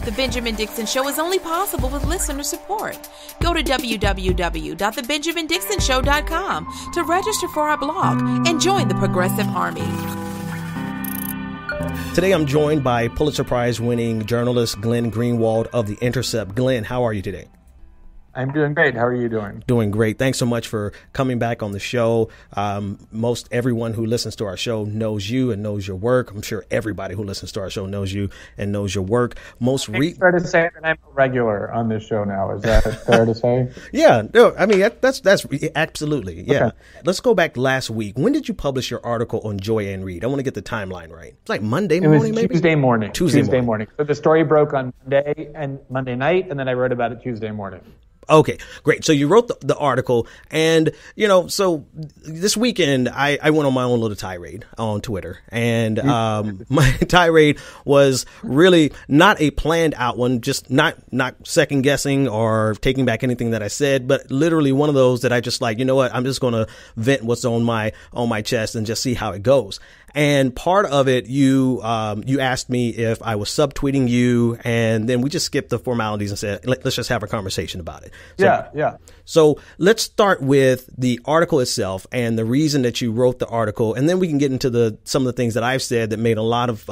The Benjamin Dixon Show is only possible with listener support. Go to www.thebenjamindixonshow.com to register for our blog and join the Progressive Army. Today I'm joined by Pulitzer Prize-winning journalist Glenn Greenwald of The Intercept. Glenn, how are you today? I'm doing great. How are you doing? Doing great. Thanks so much for coming back on the show. Most everyone who listens to our show knows you and knows your work. I'm sure everybody who listens to our show knows you and knows your work. It's fair to say that I'm a regular on this show now. Is that fair to say? Yeah. No, I mean, that's absolutely. Yeah. Okay. Let's go back last week. When did you publish your article on Joy Ann Reid? I want to get the timeline right. It's like Monday morning, maybe? Tuesday morning. Tuesday morning. So the story broke on Monday night, and then I wrote about it Tuesday morning. Okay, great. So you wrote the article, and, so this weekend I went on my own little tirade on Twitter, and my tirade was really not a planned out one, just not second guessing or taking back anything that I said, but literally one of those that I just like, you know what, I'm just going to vent what's on my chest and just see how it goes. And part of it, you asked me if I was subtweeting you, and then we just skipped the formalities and said, let's just have a conversation about it. So, yeah. So let's start with the article itself and the reason that you wrote the article, and then we can get into some of the things that I've said that made a lot of,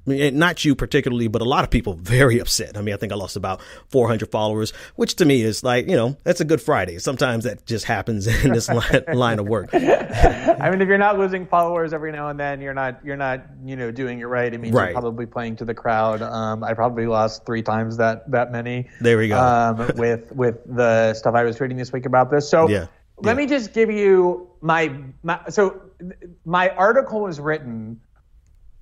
not you particularly, but a lot of people very upset. I mean, I think I lost about 400 followers, which to me is like, that's a good Friday. Sometimes that just happens in this line of work. I mean, if you're not losing followers every now and then, you're not doing it right. It means right. You're probably playing to the crowd. I probably lost 3 times that many. There we go. With the stuff I was tweeting this week about this. So let me just give you my article was written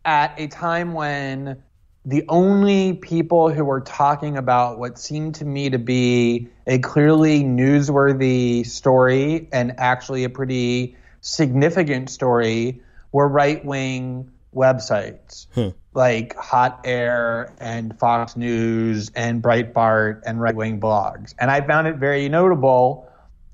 at a time when the only people who were talking about what seemed to me to be a clearly newsworthy story and actually a pretty significant story were right-wing websites like Hot Air and Fox News and Breitbart and right-wing blogs. And I found it very notable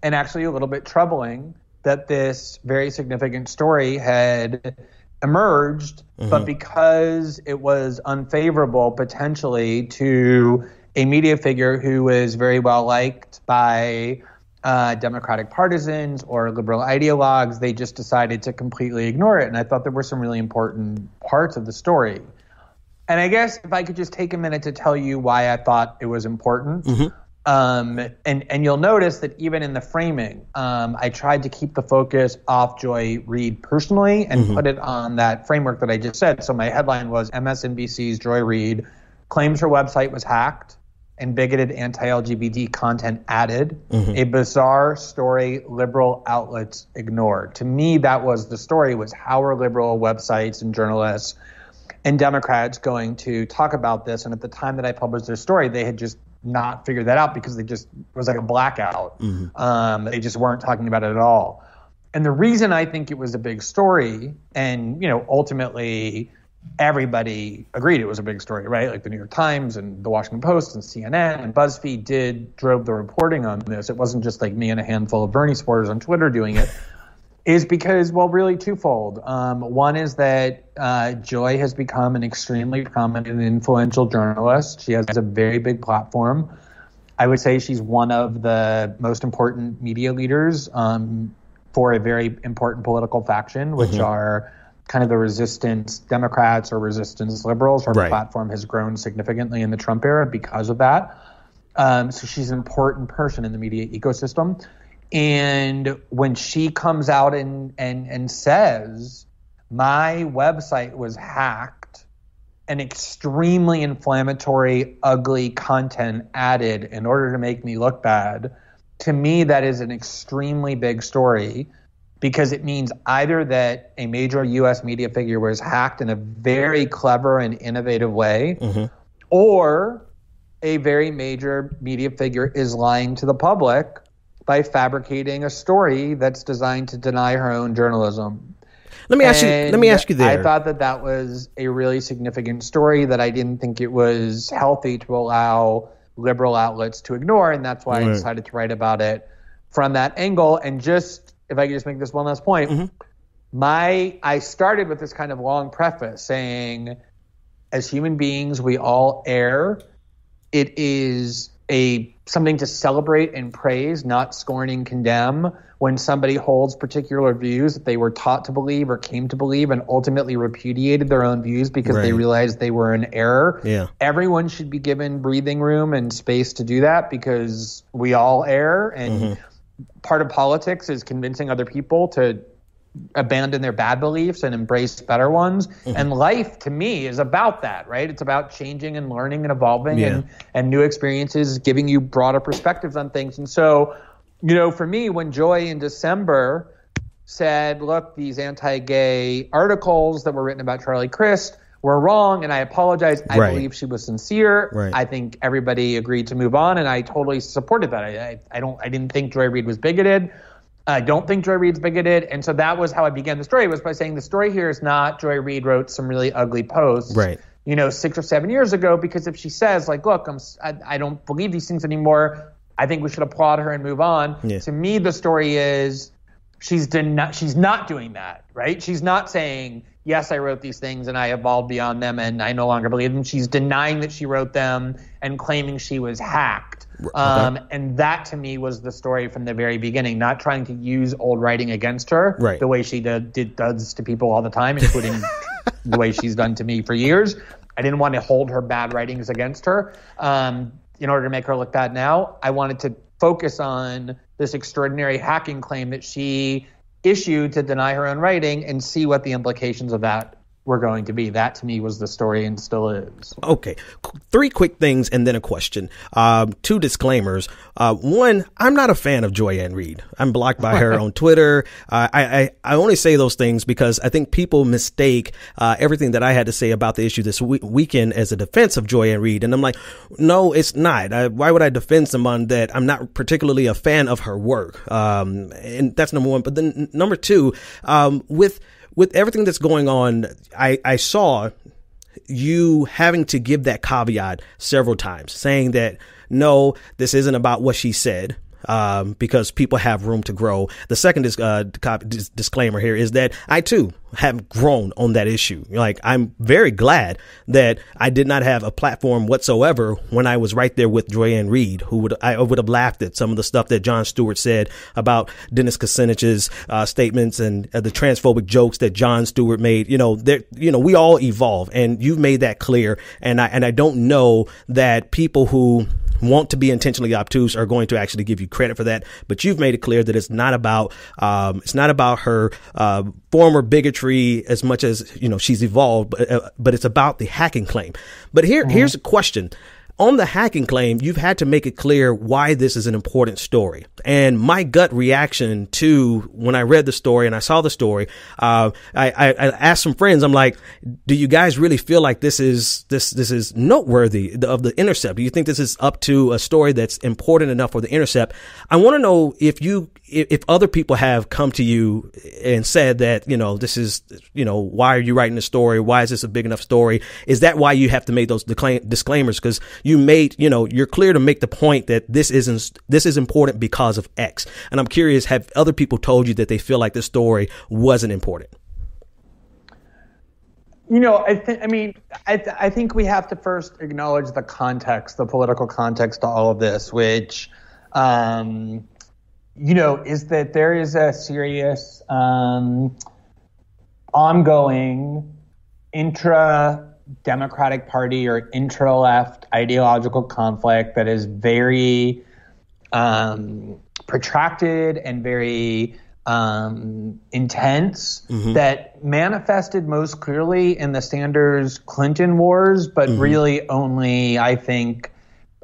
and actually a little bit troubling that this very significant story had emerged, but because it was unfavorable potentially to a media figure who was very well liked by Democratic partisans or liberal ideologues, they just decided to completely ignore it. And I thought there were some really important parts of the story. And I guess if I could just take a minute to tell you why I thought it was important. And you'll notice that even in the framing, I tried to keep the focus off Joy Reid personally and put it on that framework that I just said. So my headline was MSNBC's Joy Reid claims her website was hacked and bigoted anti-LGBT content added, a bizarre story liberal outlets ignored. To me, that was the story, was how are liberal websites and journalists and Democrats going to talk about this? And at the time that I published their story, they had just not figured that out because it was like a blackout. They just weren't talking about it at all. And the reason I think it was a big story, and ultimately everybody agreed it was a big story, right? Like the New York Times and the Washington Post and CNN and BuzzFeed drove the reporting on this. It wasn't just like me and a handful of Bernie supporters on Twitter doing it. Is because, well, really twofold. One is that Joy has become an extremely prominent and influential journalist. She has a very big platform. I would say she's one of the most important media leaders for a very important political faction, which are kind of the resistance Democrats or resistance liberals. Her platform has grown significantly in the Trump era because of that. So she's an important person in the media ecosystem. And when she comes out and says, my website was hacked and extremely inflammatory, ugly content added in order to make me look bad, to me that is an extremely big story, because it means either that a major U.S. media figure was hacked in a very clever and innovative way, or a very major media figure is lying to the public by fabricating a story that's designed to deny her own journalism. Let me ask you there. I thought that was a really significant story that I didn't think it was healthy to allow liberal outlets to ignore, and that's why I decided to write about it from that angle. And just, if I could just make this one last point, I started with this kind of long preface saying, as human beings, we all err it is something to celebrate and praise, not scorn and condemn. When somebody holds particular views that they were taught to believe or came to believe and ultimately repudiated their own views because they realized they were in error. Yeah. Everyone should be given breathing room and space to do that because we all err. And part of politics is convincing other people to abandon their bad beliefs and embrace better ones. And life, to me, is about that, right? It's about changing and learning and evolving and new experiences, giving you broader perspectives on things. And so, for me, when Joy in December said, look, these anti-gay articles that were written about Charlie Crist were wrong, and I apologize. I believe she was sincere. I think everybody agreed to move on, and I totally supported that. I didn't think Joy Reid was bigoted. I don't think Joy Reid's bigoted. And so that was how I began the story, was by saying the story here is not Joy Reid wrote some really ugly posts, 6 or 7 years ago, because if she says, like, look, I don't believe these things anymore, I think we should applaud her and move on. Yeah. To me, the story is she's not doing that, right? She's not saying, yes, I wrote these things and I evolved beyond them and I no longer believe them. She's denying that she wrote them and claiming she was hacked. And that, to me, was the story from the very beginning, not trying to use old writing against her the way she does to people all the time, including the way she's done to me for years. I didn't want to hold her bad writings against her in order to make her look bad now. I wanted to focus on this extraordinary hacking claim that she issued to deny her own writing and see what the implications of that were going to be. That, to me, was the story and still is. Okay. 3 quick things and then a question. 2 disclaimers. One, I'm not a fan of Joy Ann Reid. I'm blocked by her on Twitter. I only say those things because I think people mistake everything that I had to say about the issue this weekend as a defense of Joy Ann Reid. And I'm like, no, it's not. Why would I defend someone that I'm not particularly a fan of her work? And that's number one. But then number 2, with everything that's going on, I saw you having to give that caveat several times, saying that, no, this isn't about what she said, because people have room to grow. The second disclaimer here is that I, too, have grown on that issue. Like, I'm very glad that I did not have a platform whatsoever when I was right there with Joy Ann Reid, I would have laughed at some of the stuff that Jon Stewart said about Dennis Kucinich's statements and the transphobic jokes that Jon Stewart made. We all evolve, and you've made that clear. And I don't know that people who want to be intentionally obtuse are going to actually give you credit for that. But you've made it clear that it's not about her former bigotry as much as, she's evolved, but it's about the hacking claim. But here's a question. On the hacking claim, you've had to make it clear why this is an important story. And my gut reaction to when I read the story and I saw the story, I asked some friends, I'm like, do you guys really feel like this is noteworthy of The Intercept? Do you think this is up to a story that's important enough for The Intercept? I want to know if other people have come to you and said that, this is, why are you writing the story? Why is this a big enough story? Is that why you have to make those disclaimers? Because you're clear to make the point that this is important because of X. And I'm curious, have other people told you that they feel like this story wasn't important? I think we have to first acknowledge the context, the political context to all of this, which, is that there is a serious, ongoing Democratic Party or intra-left ideological conflict that is very protracted and very intense, that manifested most clearly in the Sanders-Clinton wars, but really only, I think,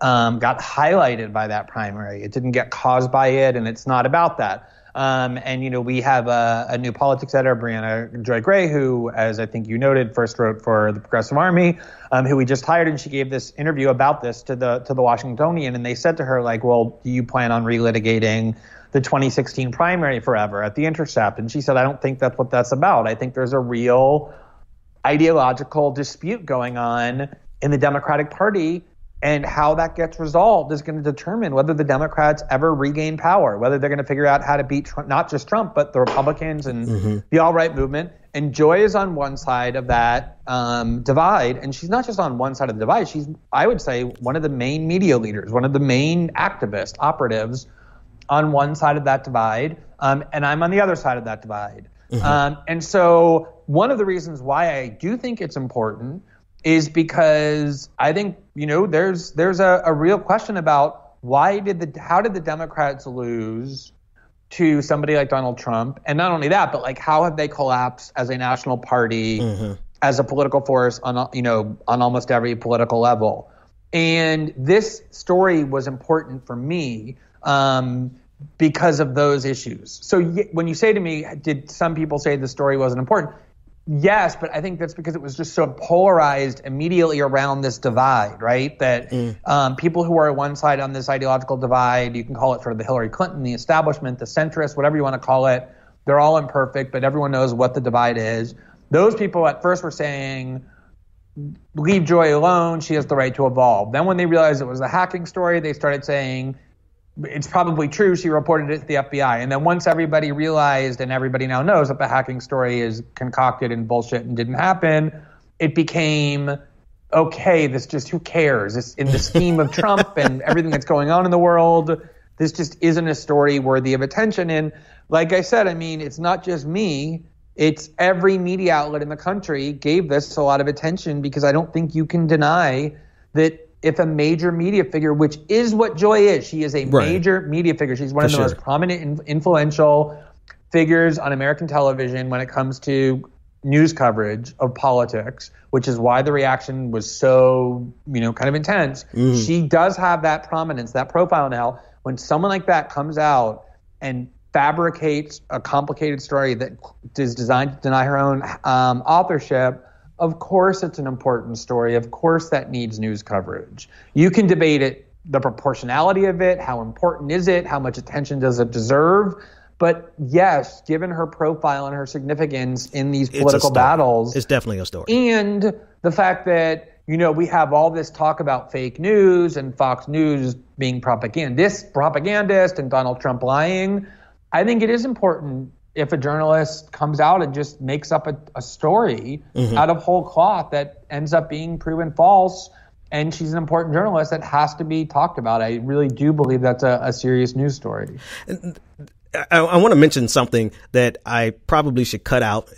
got highlighted by that primary. It didn't get caused by it, and it's not about that. We have a new politics editor, Brianna Joy Gray, who, as I think you noted, first wrote for the Progressive Army, who we just hired, and she gave this interview about this to the Washingtonian, and they said to her, like, well, do you plan on relitigating the 2016 primary forever at The Intercept? And she said, I don't think that's what that's about. I think there's a real ideological dispute going on in the Democratic Party, And how that gets resolved is going to determine whether the Democrats ever regain power, whether they're going to figure out how to beat Trump, not just Trump, but the Republicans and the alt-right movement. And Joy is on one side of that divide. And she's not just on one side of the divide. She's, I would say, one of the main media leaders, one of the main activists, operatives on one side of that divide. And I'm on the other side of that divide. And so one of the reasons why I do think it's important is because I think, there's a real question about how did the Democrats lose to somebody like Donald Trump? And not only that, but like how have they collapsed as a national party, as a political force on almost every political level? And this story was important for me because of those issues. So when you say to me, did some people say the story wasn't important? Yes, but I think that's because it was just so polarized immediately around this divide, right? That people who are on one side on this ideological divide, you can call it sort of the Hillary Clinton, the establishment, the centrist, whatever you want to call it. They're all imperfect, but everyone knows what the divide is. Those people at first were saying, leave Joy alone, she has the right to evolve. Then when they realized it was a hacking story, they started saying, it's probably true, she reported it to the FBI. And then once everybody realized, and everybody now knows that the hacking story is concocted and bullshit and didn't happen, it became, okay, this just, who cares? This, in the scheme of Trump and everything that's going on in the world, this just isn't a story worthy of attention. And like I said, I mean, it's not just me. It's every media outlet in the country gave this a lot of attention, because I don't think you can deny that if a major media figure, which is what Joy is, she is a major media figure. She's one of the most prominent and influential figures on American television when it comes to news coverage of politics, which is why the reaction was so, kind of intense. She does have that prominence, that profile now. When someone like that comes out and fabricates a complicated story that is designed to deny her own authorship, of course it's an important story. Of course that needs news coverage. You can debate it, the proportionality of it, how important is it, how much attention does it deserve. But yes, given her profile and her significance in these political battles, it's definitely a story. And the fact that, we have all this talk about fake news and Fox News being propagandist and Donald Trump lying, I think it is important if a journalist comes out and just makes up a story out of whole cloth that ends up being proven false, and she's an important journalist that has to be talked about. I really do believe that's a serious news story. I want to mention something that I probably should cut out,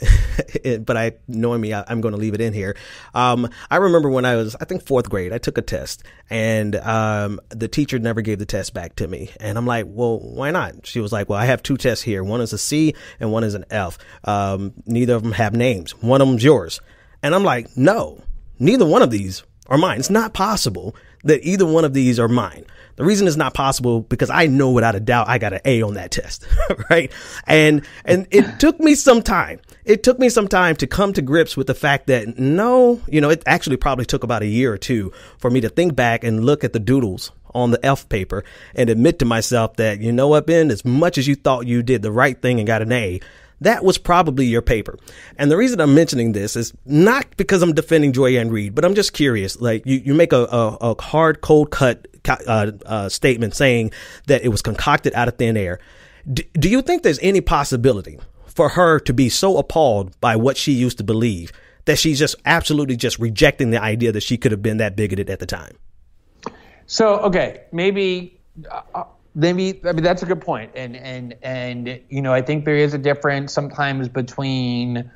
but knowing me, I'm going to leave it in here. I remember when I was, I think, fourth grade, I took a test, and the teacher never gave the test back to me. And I'm like, well, why not? She was like, well, I have two tests here. One is a C and one is an F. Neither of them have names. One of them's yours. And I'm like, no, neither one of these are mine. It's not possible that either one of these are mine. The reason it's not possible because I know without a doubt I got an A on that test, right? And it took me some time. It took me some time to come to grips with the fact that no, it actually probably took about a year or two for me to think back and look at the doodles on the F paper and admit to myself that, you know what, Ben, as much as you thought you did the right thing and got an A, that was probably your paper. And the reason I'm mentioning this is not because I'm defending Joy Ann Reid, but I'm just curious. Like you make a hard, cold cut statement saying that it was concocted out of thin air. Do you think there's any possibility for her to be so appalled by what she used to believe that she's just absolutely just rejecting the idea that she could have been that bigoted at the time? So, okay, maybe that's a good point. And I think there is a difference sometimes between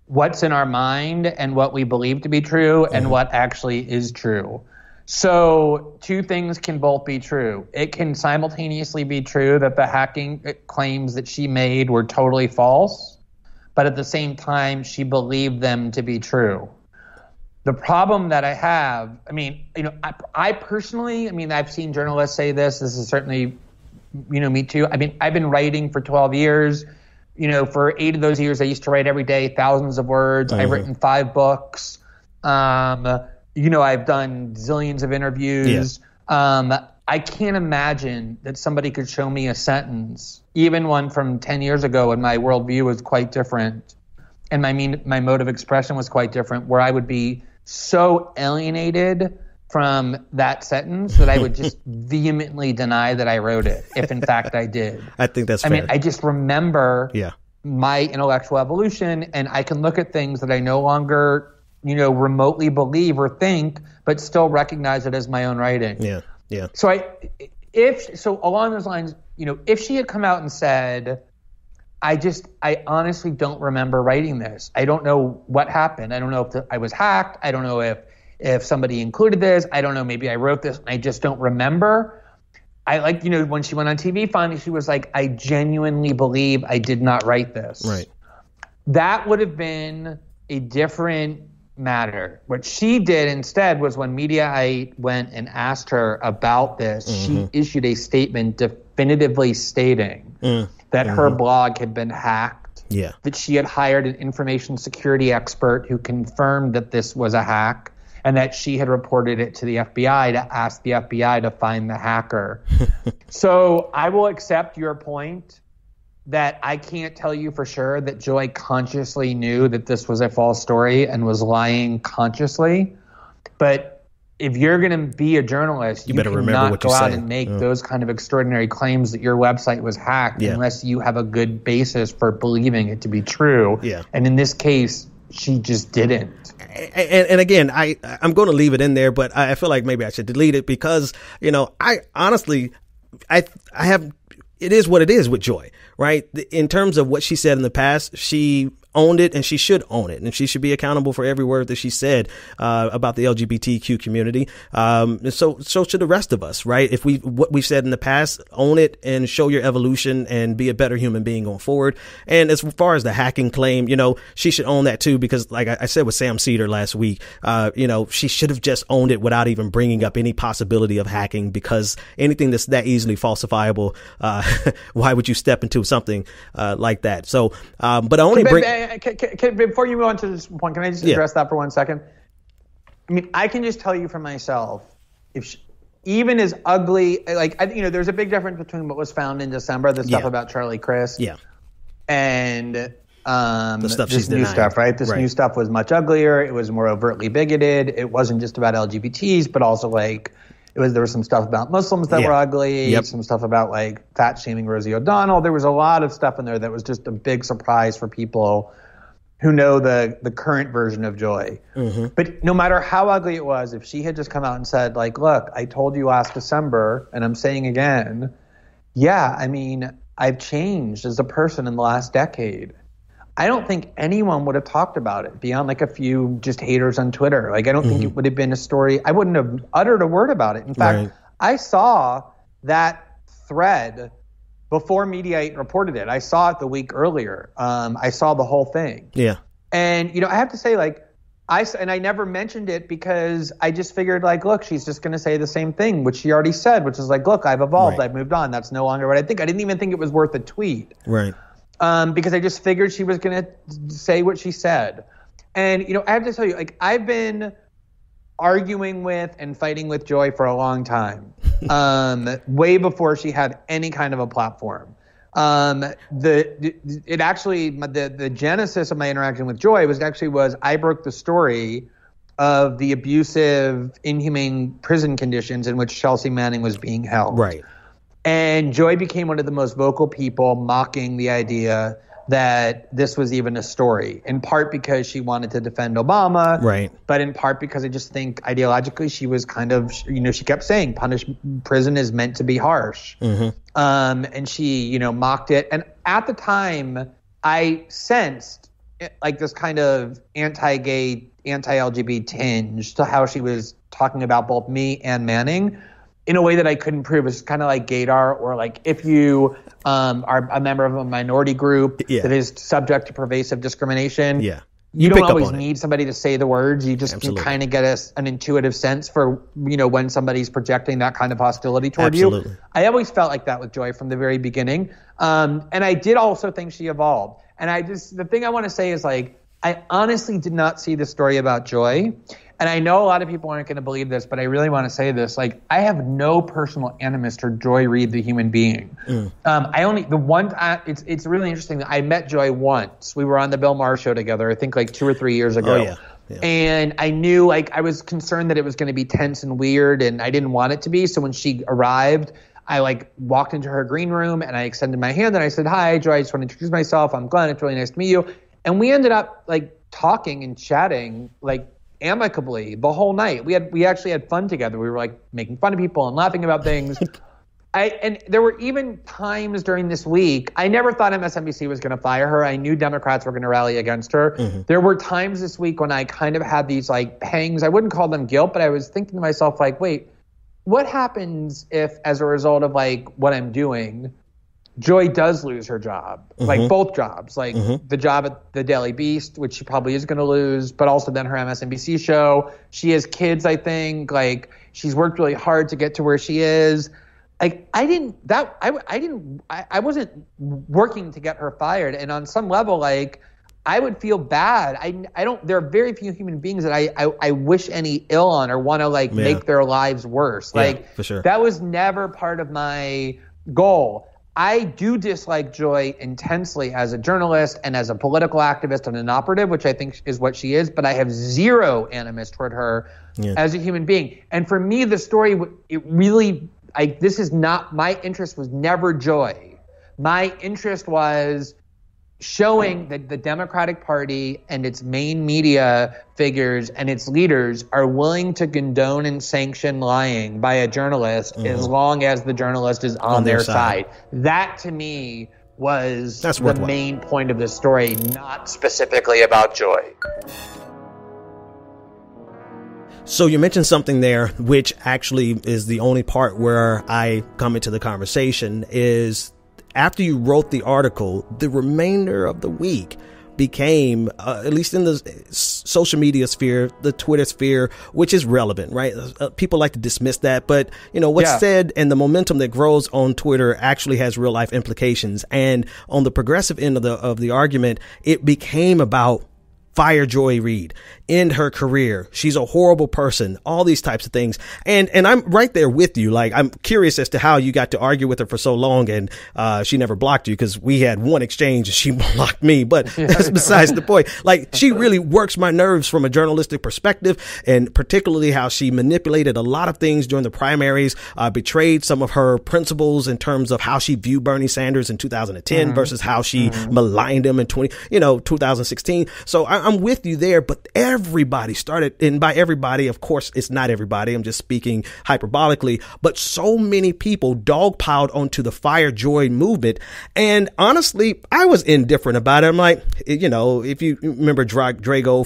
what's in our mind and what we believe to be true and what actually is true. So two things can both be true. It can simultaneously be true that the hacking claims that she made were totally false, but at the same time, she believed them to be true. The problem that I have, I personally, I've seen journalists say this is certainly, me too. I've been writing for 12 years. For 8 of those years, I used to write every day, thousands of words. I've written 5 books. I've done zillions of interviews. Yeah. I can't imagine that somebody could show me a sentence, even one from 10 years ago when my worldview was quite different and my mode of expression was quite different, where I would be so alienated from that sentence that I would just vehemently deny that I wrote it, if in fact I did. I think that's fair. I mean, I just remember Yeah. my intellectual evolution, and I can look at things that I no longer, remotely believe or think, but still recognize it as my own writing. Yeah. Yeah. So along those lines, if she had come out and said, I honestly don't remember writing this. I don't know what happened. I don't know if I was hacked. I don't know if somebody included this. I don't know. Maybe I wrote this and I just don't remember. When she went on TV finally, she was like, I genuinely believe I did not write this. Right. That would have been a different matter. What she did instead was when Mediaite went and asked her about this, she issued a statement definitively stating that her blog had been hacked, that she had hired an information security expert who confirmed that this was a hack, and that she had reported it to the FBI to ask the FBI to find the hacker. So I will accept your point that I can't tell you for sure that Joy consciously knew that this was a false story and was lying consciously. But if you're going to be a journalist, you better remember cannot what go you out say. and make those kind of extraordinary claims that your website was hacked unless you have a good basis for believing it to be true. Yeah. And in this case, she just didn't. And again, I'm going to leave it in there, but I feel like maybe I should delete it because, I honestly, I have, it is what it is with Joy, right? In terms of what she said in the past, she owned it and she should own it, and she should be accountable for every word that she said about the LGBTQ community. So should the rest of us, right? If what we've said in the past, own it and show your evolution and be a better human being going forward. And as far as the hacking claim, she should own that too, because like I said with Sam Cedar last week, she should have just owned it without even bringing up any possibility of hacking, because anything that's that easily falsifiable, why would you step into something like that? So, but I only bring. Before you move on to this point, can I just address that for 1 second? I mean, I can just tell you for myself, even as ugly, there's a big difference between what was found in December, the stuff about Charlie Crist, and the stuff this new stuff, right? This new stuff was much uglier. It was more overtly bigoted. It wasn't just about LGBTs, but also there was some stuff about Muslims that were ugly, some stuff about fat shaming Rosie O'Donnell. There was a lot of stuff in there that was just a big surprise for people who know the current version of Joy. But no matter how ugly it was, if she had just come out and said, look, I told you last December, and I'm saying again, I've changed as a person in the last decade. I don't think anyone would have talked about it beyond a few just haters on Twitter. I don't think it would have been a story. I wouldn't have uttered a word about it. In fact, I saw that thread before Mediaite reported it. I saw it the week earlier. I saw the whole thing. Yeah. And, I have to say, I never mentioned it because I just figured, look, she's just going to say the same thing, which she already said, which is look, I've evolved. I've moved on. That's no longer what I think. I didn't even think it was worth a tweet. Right. Because I just figured she was going to say what she said. And, I have to tell you, I've been arguing with and fighting with Joy for a long time, way before she had any kind of a platform. The genesis of my interaction with Joy was I broke the story of the abusive, inhumane prison conditions in which Chelsea Manning was being held. Right. And Joy became one of the most vocal people mocking the idea that this was even a story, in part because she wanted to defend Obama, right? But in part because I just think ideologically she was kind of, she kept saying prison is meant to be harsh. And she, mocked it. And at the time, I sensed this kind of anti-gay, anti-LGBT tinge to how she was talking about both me and Manning, in a way that I couldn't prove. It's kind of like gaydar, or if you are a member of a minority group that is subject to pervasive discrimination, you don't always need somebody to say the words. You just can kind of get an intuitive sense for, when somebody's projecting that kind of hostility toward you. I always felt like that with Joy from the very beginning. And I did also think she evolved. And the thing I want to say is I honestly did not see the story about Joy. And I know a lot of people aren't going to believe this, but I really want to say this. I have no personal animus toward Joy Reid, the human being. It's really interesting that I met Joy once. We were on the Bill Maher show together, I think 2 or 3 years ago. And I knew, like, I was concerned that it was going to be tense and weird, and I didn't want it to be. So when she arrived, I, like, walked into her green room, and I extended my hand, and I said, "Hi, Joy, I just want to introduce myself. I'm Glenn. It's really nice to meet you." And we ended up, like, talking and chatting, like, amicably the whole night. We actually had fun together. We were, like, making fun of people and laughing about things. And there were even times during this week, I never thought MSNBC was going to fire her. I knew Democrats were going to rally against her. There were times this week when I kind of had these, like, pangs. I wouldn't call them guilt, but I was thinking to myself, like, wait, what happens if, as a result of, like, what I'm doing, Joy does lose her job, like both jobs, like the job at the Daily Beast, which she probably is going to lose, but also then her MSNBC show. She has kids, I think. Like, she's worked really hard to get to where she is. Like, I wasn't working to get her fired. And on some level, like, I would feel bad. There are very few human beings that I wish any ill on or want to, like, make their lives worse. Like, for sure. That was never part of my goal. I do dislike Joy intensely as a journalist and as a political activist and an operative, which I think is what she is, but I have zero animus toward her as a human being. And for me, the story, this is not, my interest was never Joy. My interest was showing that the Democratic Party and its main media figures and its leaders are willing to condone and sanction lying by a journalist as long as the journalist is on their side. That, to me, was the main point of this story, not specifically about Joy. So you mentioned something there, which actually is the only part where I come into the conversation, is after you wrote the article, the remainder of the week became, at least in the social media sphere, the Twitter sphere, which is relevant, right? People like to dismiss that, but what's said and the momentum that grows on Twitter actually has real life implications. And on the progressive end of the argument, it became about fire Joy Reid, end her career. She's a horrible person, all these types of things. And I'm right there with you. Like, I'm curious as to how you got to argue with her for so long and she never blocked you, because we had one exchange and she blocked me. But that's besides the point. Like, she really works my nerves from a journalistic perspective, and particularly how she manipulated a lot of things during the primaries, betrayed some of her principles in terms of how she viewed Bernie Sanders in 2010 versus how she maligned him in 2016. So I'm with you there, but everybody started, and by everybody, of course, it's not everybody. I'm just speaking hyperbolically, but so many people dogpiled onto the Fire Joy movement. And honestly, I was indifferent about it. I'm like, if you remember Drago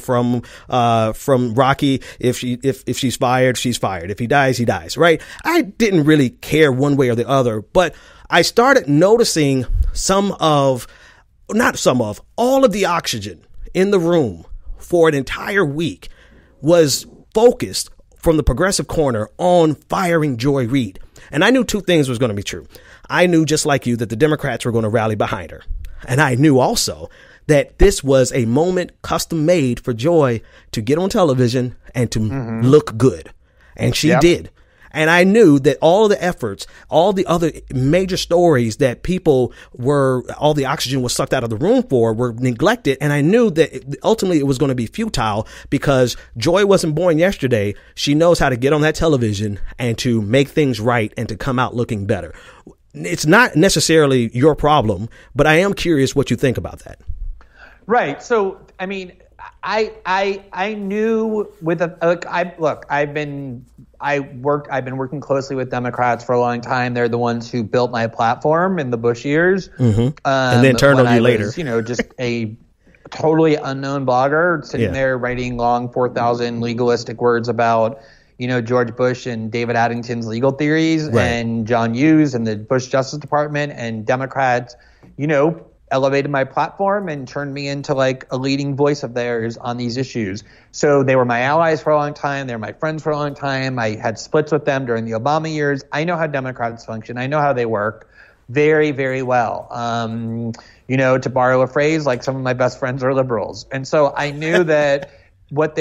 from Rocky, if she's fired, she's fired. If he dies, he dies, right? I didn't really care one way or the other, but I started noticing all of the oxygen in the room for an entire week was focused from the progressive corner on firing Joy Reid. And I knew two things was going to be true. I knew, just like you, that the Democrats were going to rally behind her. And I knew also that this was a moment custom made for Joy to get on television and to look good. And she did. And I knew that all of the efforts, all the other major stories that all the oxygen was sucked out of the room for, were neglected. And I knew that ultimately it was going to be futile, because Joy wasn't born yesterday. She knows how to get on that television and to make things right and to come out looking better. It's not necessarily your problem, but I am curious what you think about that. Right. So, I mean, I knew I've been working closely with Democrats for a long time. They're the ones who built my platform in the Bush years. And then turned on you later. Just a totally unknown blogger sitting there writing long 4,000 legalistic words about, George Bush and David Addington's legal theories, and John Hughes and the Bush Justice Department, and Democrats, elevated my platform and turned me into, like, a leading voice of theirs on these issues. So they were my allies for a long time. They were my friends for a long time. I had splits with them during the Obama years. I know how Democrats function. I know how they work very, very well. To borrow a phrase, like, some of my best friends are liberals. And so I knew that what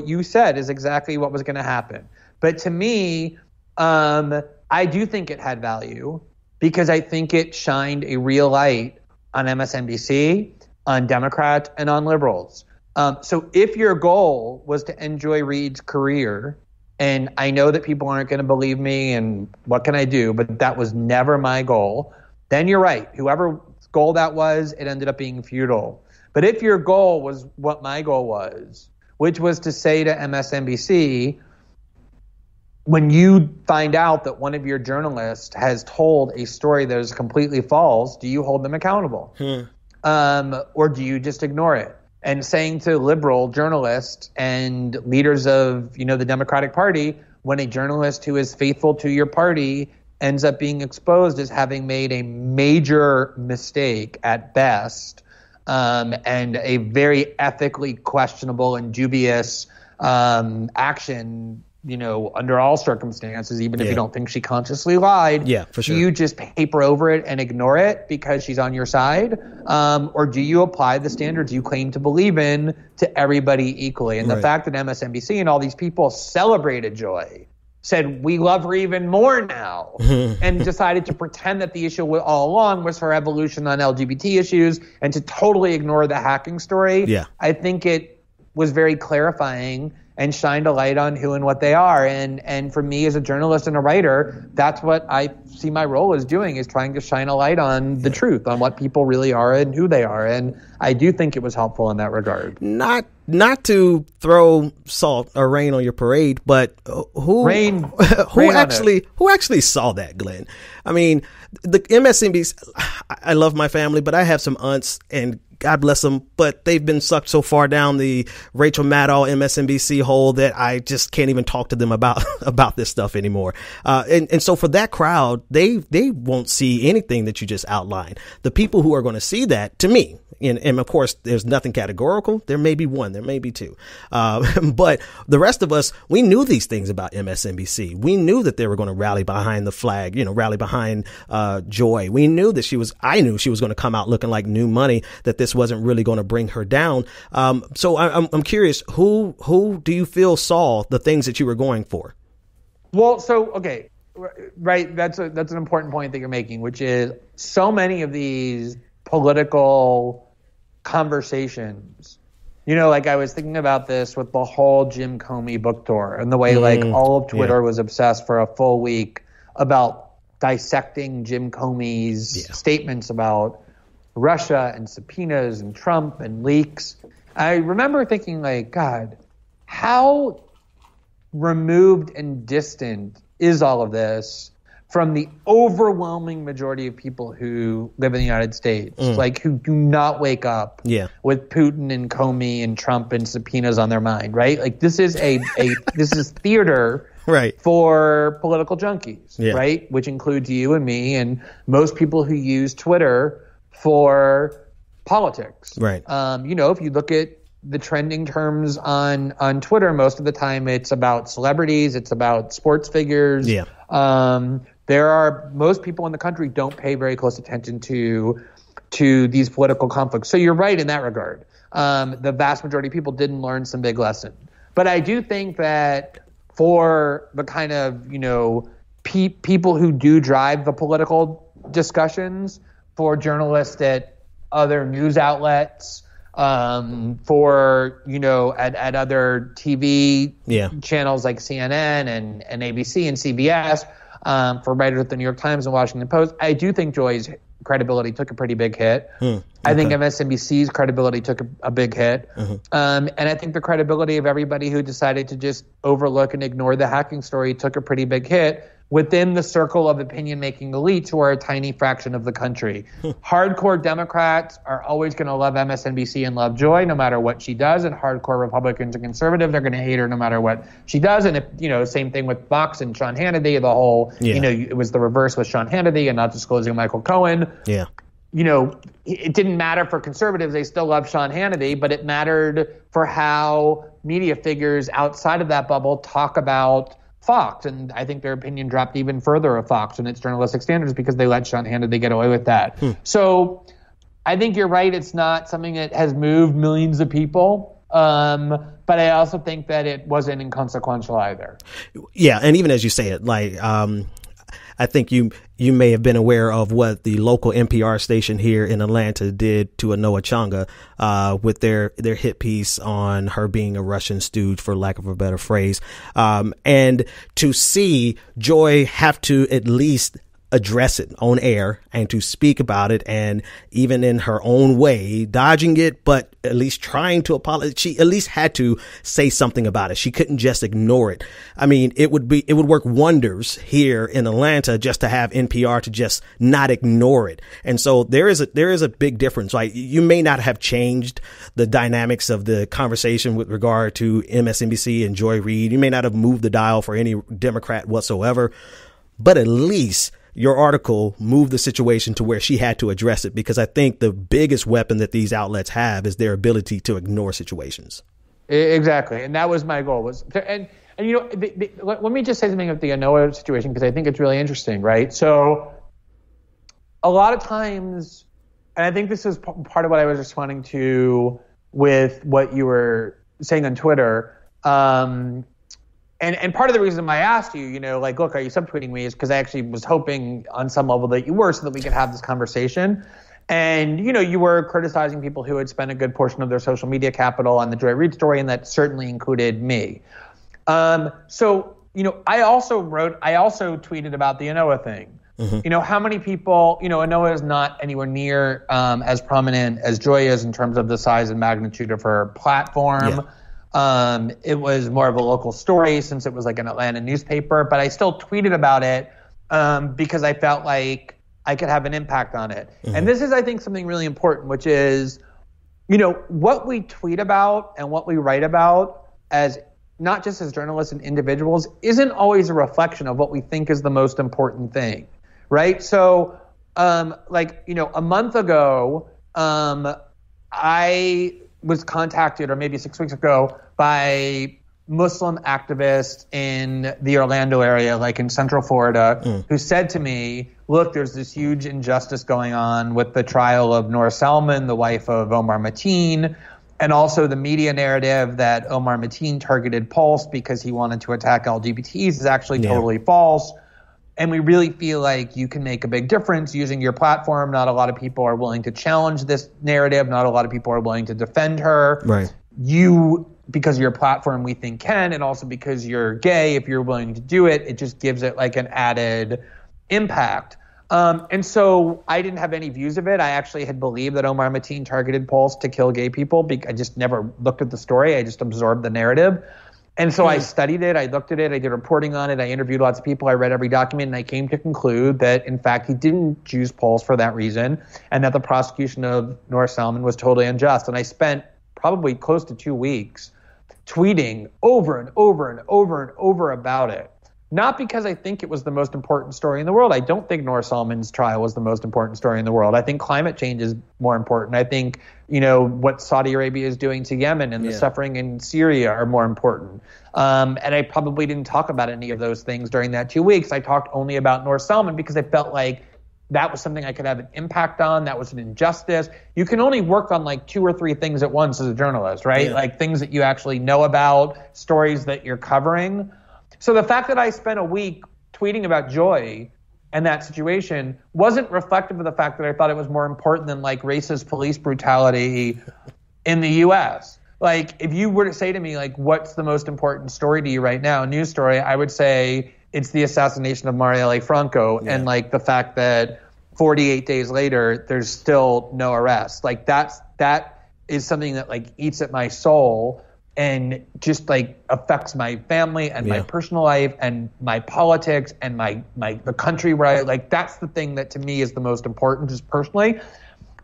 you said is exactly what was going to happen. But to me, I do think it had value, because I think it shined a real light on MSNBC, on Democrats, and on liberals. So if your goal was to end Joy Reid's career, and I know that people aren't going to believe me, and what can I do? But that was never my goal. Then you're right. Whoever goal that was, it ended up being futile. But if your goal was what my goal was, which was to say to MSNBC, when you find out that one of your journalists has told a story that is completely false, do you hold them accountable? Or do you just ignore it? And saying to liberal journalists and leaders of, the Democratic Party, when a journalist who is faithful to your party ends up being exposed as having made a major mistake at best, and a very ethically questionable and dubious action, under all circumstances, even if you don't think she consciously lied. Yeah, for sure. Do you just paper over it and ignore it because she's on your side? Or do you apply the standards you claim to believe in to everybody equally? And the fact that MSNBC and all these people celebrated Joy, said, we love her even more now, and decided to pretend that the issue all along was her evolution on LGBT issues and to totally ignore the hacking story. Yeah. I think it was very clarifying and shined a light on who and what they are. And for me as a journalist and a writer, that's what I see my role as doing, is trying to shine a light on the truth, on what people really are and who they are. And I do think it was helpful in that regard. Not to throw salt or rain on your parade, but who actually saw that, Glenn? I mean, the MSNBC, I love my family, but I have some aunts, and God bless them, but they've been sucked so far down the Rachel Maddow MSNBC hole that I just can't even talk to them about this stuff anymore. And so for that crowd, they won't see anything that you just outlined. The people who are going to see that, to me, and of course, there's nothing categorical. There may be one, there may be two. But the rest of us, we knew these things about MSNBC. We knew that they were going to rally behind the flag, rally behind Joy. I knew she was going to come out looking like new money, that this wasn't really going to bring her down. So I'm curious, who do you feel saw the things that you were going for? Well, so, okay, right. That's an important point that you're making, which is so many of these political conversations, like I was thinking about this with the whole Jim Comey book tour and the way all of Twitter was obsessed for a full week about dissecting Jim Comey's statements about Russia and subpoenas and Trump and leaks. I remember thinking, God, how removed and distant is all of this from the overwhelming majority of people who live in the United States, who do not wake up with Putin and Comey and Trump and subpoenas on their mind, right? This is this is theater for political junkies, right? Which includes you and me and most people who use Twitter for politics. Right. If you look at the trending terms on Twitter, most of the time it's about celebrities, it's about sports figures. Yeah. Most people in the country don't pay very close attention to these political conflicts. So you're right in that regard. The vast majority of people didn't learn some big lesson. But I do think that for the kind of, people who do drive the political discussions, for journalists at other news outlets, for, at other TV channels like CNN and ABC and CBS, for writers at the New York Times and Washington Post, I do think Joy's credibility took a pretty big hit. I think MSNBC's credibility took a big hit. And I think the credibility of everybody who decided to just overlook and ignore the hacking story took a pretty big hit within the circle of opinion-making elites who are a tiny fraction of the country. Hardcore Democrats are always going to love MSNBC and love Joy no matter what she does, and hardcore Republicans and conservatives are going to hate her no matter what she does. And if, same thing with Fox and Sean Hannity, the whole, it was the reverse with Sean Hannity and not disclosing Michael Cohen. Yeah. It didn't matter for conservatives. They still love Sean Hannity, but it mattered for how media figures outside of that bubble talk about Fox, and I think their opinion dropped even further of Fox and its journalistic standards because they let Sean Hannity get away with that. So I think you're right. It's not something that has moved millions of people, but I also think that it wasn't inconsequential either. Yeah, and even as you say it, I think you may have been aware of what the local NPR station here in Atlanta did to Anoa Changa with their hit piece on her being a Russian stooge, for lack of a better phrase. And to see Joy have to at least address it on air and to speak about it, and even in her own way, dodging it, but at least trying to apologize. She at least had to say something about it. She couldn't just ignore it. I mean, it would work wonders here in Atlanta just to have NPR to just not ignore it. And so there is a big difference. Like, you may not have changed the dynamics of the conversation with regard to MSNBC and Joy Reid. You may not have moved the dial for any Democrat whatsoever, but at least your article moved the situation to where she had to address it, because I think the biggest weapon that these outlets have is their ability to ignore situations. Exactly. And that was my goal. And you know, let me just say something about the Anoa situation, because I think it's really interesting, right? So a lot of times, and I think this is part of what I was responding to with what you were saying on Twitter, And part of the reason I asked you, you know, like, look, are you subtweeting me, is because I actually was hoping on some level that you were, so that we could have this conversation. And, you know, you were criticizing people who had spent a good portion of their social media capital on the Joy Reid story, and that certainly included me. So, you know, I also tweeted about the Anoa thing. Mm-hmm. You know, how many people, you know, Anoa is not anywhere near as prominent as Joy is in terms of the size and magnitude of her platform. Yeah. It was more of a local story since it was like an Atlanta newspaper, but I still tweeted about it because I felt like I could have an impact on it. Mm-hmm. And this is, I think, something really important, which is, you know, what we tweet about and what we write about, as not just as journalists and individuals, isn't always a reflection of what we think is the most important thing, right? So, like, you know, a month ago, I was contacted, or maybe 6 weeks ago, by Muslim activists in the Orlando area, like in Central Florida, who said to me, look, there's this huge injustice going on with the trial of Noor Salman, the wife of Omar Mateen, and also the media narrative that Omar Mateen targeted Pulse because he wanted to attack LGBTs is actually totally false. And we really feel like you can make a big difference using your platform. Not a lot of people are willing to challenge this narrative. Not a lot of people are willing to defend her. Right. You, because of your platform, we think can, and also because you're gay, if you're willing to do it, it just gives it like an added impact. And so I didn't have any views of it. I actually had believed that Omar Mateen targeted Pulse to kill gay people. I just never looked at the story. I just absorbed the narrative. And so I studied it, I looked at it, I did reporting on it, I interviewed lots of people, I read every document, and I came to conclude that, in fact, he didn't choose Pulse for that reason, and that the prosecution of Noor Salman was totally unjust. And I spent probably close to 2 weeks tweeting over and over and over and over about it. Not because I think it was the most important story in the world. I don't think Noor Salman's trial was the most important story in the world. I think climate change is more important. I think, you know, what Saudi Arabia is doing to Yemen and the suffering in Syria are more important. And I probably didn't talk about any of those things during that 2 weeks. I talked only about Noor Salman because I felt like that was something I could have an impact on. That was an injustice. You can only work on like 2 or 3 things at once as a journalist, right? Yeah. Like things that you actually know about, stories that you're covering. So the fact that I spent a week tweeting about Joy and that situation wasn't reflective of the fact that I thought it was more important than like racist police brutality in the U.S. Like, if you were to say to me, like, what's the most important story to you right now, a news story, I would say it's the assassination of Marielle Franco and like the fact that 48 days later, there's still no arrest. Like that is something that like eats at my soul and just like affects my family and my personal life and my politics and the country where I like. That's the thing that to me is the most important, just personally.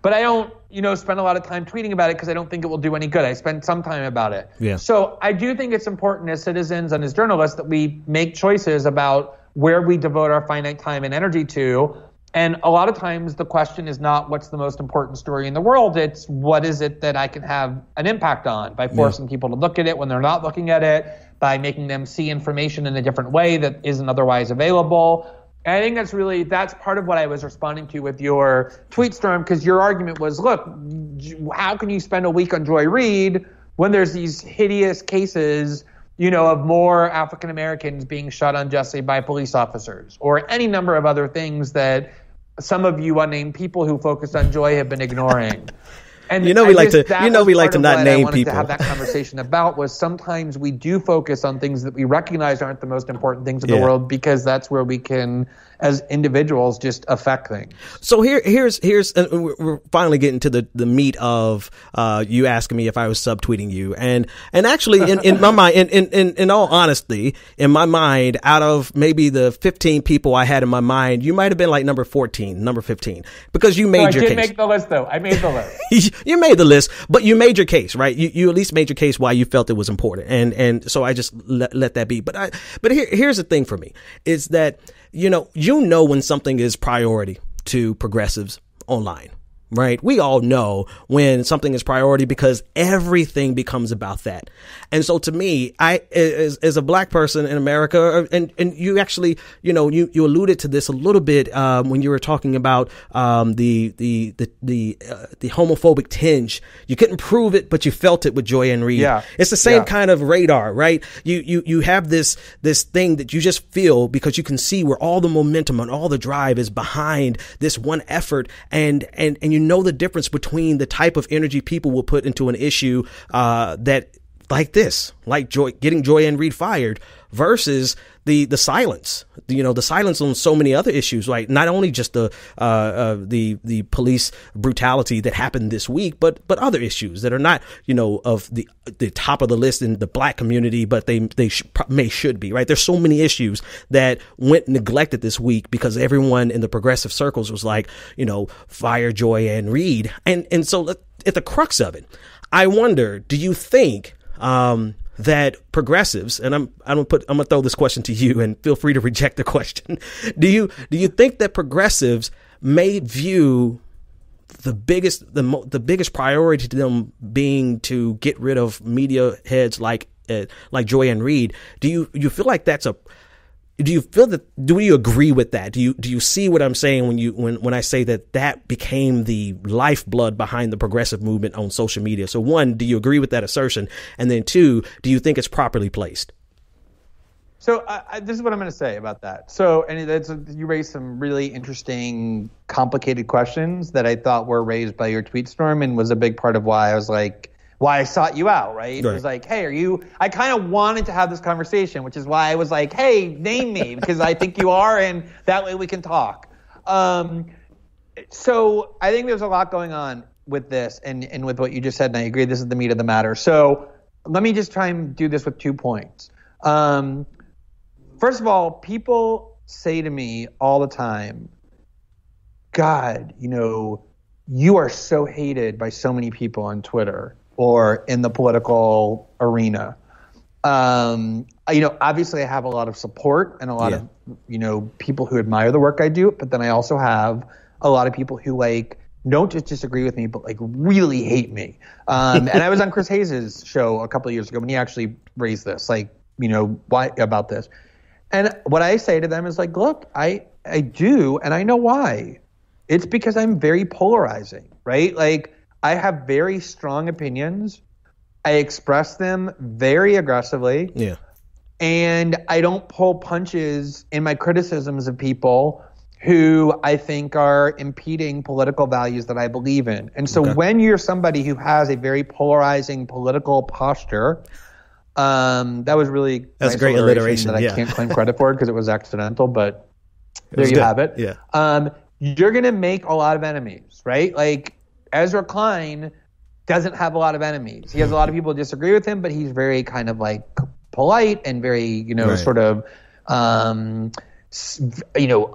But I don't, spend a lot of time tweeting about it because I don't think it will do any good. I spend some time about it. Yeah. So I do think it's important as citizens and as journalists that we make choices about where we devote our finite time and energy to. And a lot of times the question is not what's the most important story in the world. It's what is it that I can have an impact on by forcing people to look at it when they're not looking at it, by making them see information in a different way that isn't otherwise available. And I think that's part of what I was responding to with your tweet storm, because your argument was, look, how can you spend a week on Joy Reid when there's these hideous cases, of more African Americans being shot unjustly by police officers, or any number of other things that some of you unnamed people who focused on Joy have been ignoring. And we like to not name people. To have that conversation about was sometimes we do focus on things that we recognize aren't the most important things in the world, because that's where we can, as individuals, just affect things. So here's we're finally getting to the meat of you asking me if I was subtweeting you, and actually in my mind, in all honesty, in my mind, out of maybe the 15 people I had in my mind, you might have been like number 14, number 15, because you made your case. I did make the list, though. I made the list. You made the list, but you made your case, right? You at least made your case why you felt it was important, and so I just let that be. But here's the thing for me is that you know when something is priority to progressives online. Right. We all know when something is priority because everything becomes about that. And so to me, as a black person in America, and you actually, you alluded to this a little bit when you were talking about the homophobic tinge. You couldn't prove it, but you felt it with Joy Ann Reid. Yeah. It's the same kind of radar, right? You have this thing that you just feel because you can see where all the momentum and all the drive is behind this one effort, and you know the difference between the type of energy people will put into an issue that like this, like getting Joy Ann Reid fired, versus the silence, the silence on so many other issues, right? Not only just the police brutality that happened this week, but other issues that are not, of the top of the list in the black community, but they should be, right? There's so many issues that went neglected this week because everyone in the progressive circles was like, fire Joy Ann Reid. And so at the crux of it, I wonder, do you think, that progressives, and I'm gonna throw this question to you, and feel free to reject the question. Do you think that progressives may view the biggest priority to them being to get rid of media heads like Joy Ann Reid? Do you feel like that's do you agree with that? Do you see what I'm saying when I say that became the lifeblood behind the progressive movement on social media? So one, do you agree with that assertion? And then two, do you think it's properly placed? So this is what I'm going to say about that. So, and you raised some really interesting, complicated questions that I thought were raised by your tweet storm, and was a big part of why I sought you out, right? It was like, hey, I kind of wanted to have this conversation, which is why I was like, hey, name me, because I think you are, and that way we can talk. So I think there's a lot going on with this and with what you just said, and I agree this is the meat of the matter. So let me just try and do this with 2 points. First of all, people say to me all the time, God, you are so hated by so many people on Twitter or in the political arena. Obviously I have a lot of support and a lot of, people who admire the work I do, but then I also have a lot of people who don't just disagree with me, but really hate me. And I was on Chris Hayes' show a couple of years ago when he actually raised this, why about this? And what I say to them is look, I do, and I know why. It's because I'm very polarizing, right? I have very strong opinions. I express them very aggressively. Yeah. And I don't pull punches in my criticisms of people who I think are impeding political values that I believe in. And so when you're somebody who has a very polarizing political posture, that was really that's nice great alliteration that I can't claim credit for because it was accidental, but there you have it. Yeah. You're going to make a lot of enemies, right? Ezra Klein doesn't have a lot of enemies. He has a lot of people who disagree with him, but he's very kind of polite and very, sort of,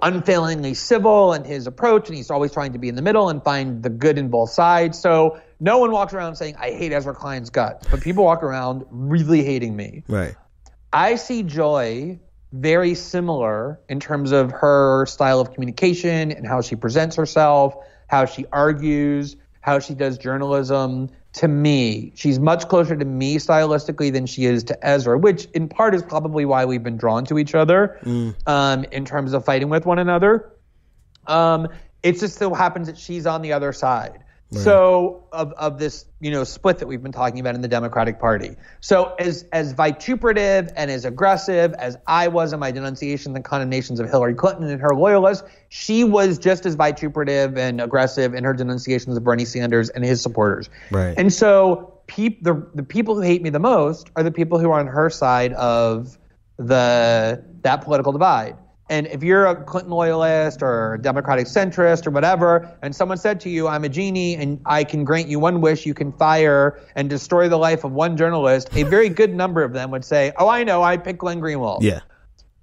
unfailingly civil in his approach. And he's always trying to be in the middle and find the good in both sides. So no one walks around saying, I hate Ezra Klein's guts, but people walk around really hating me. Right. I see Joy very similar in terms of her style of communication and how she presents herself, how she argues, how she does journalism. To me, she's much closer to me stylistically than she is to Ezra, which in part is probably why we've been drawn to each other in terms of fighting with one another. It just so happens that she's on the other side. So of this, split that we've been talking about in the Democratic Party. So as vituperative and as aggressive as I was in my denunciations and condemnations of Hillary Clinton and her loyalists, she was just as vituperative and aggressive in her denunciations of Bernie Sanders and his supporters. Right. And so the people who hate me the most are the people who are on her side of that political divide. And if you're a Clinton loyalist or a Democratic centrist or whatever, and someone said to you, I'm a genie and I can grant you one wish, you can fire and destroy the life of one journalist, a very good number of them would say, oh, I know, I picked Glenn Greenwald. Yeah.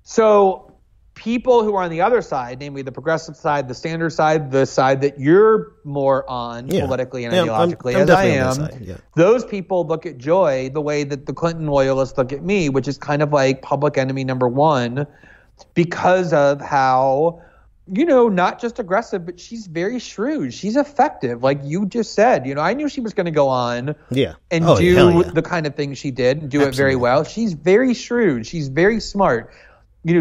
So people who are on the other side, namely the progressive side, the Sanders side, the side that you're more on politically and ideologically, I'm as I am, those people look at Joy the way that the Clinton loyalists look at me, which is kind of like public enemy number one, because of how, not just aggressive, but she's very shrewd. She's effective. Like you just said, I knew she was going to go on and do the kind of things she did and do it very well. She's very shrewd. She's very smart.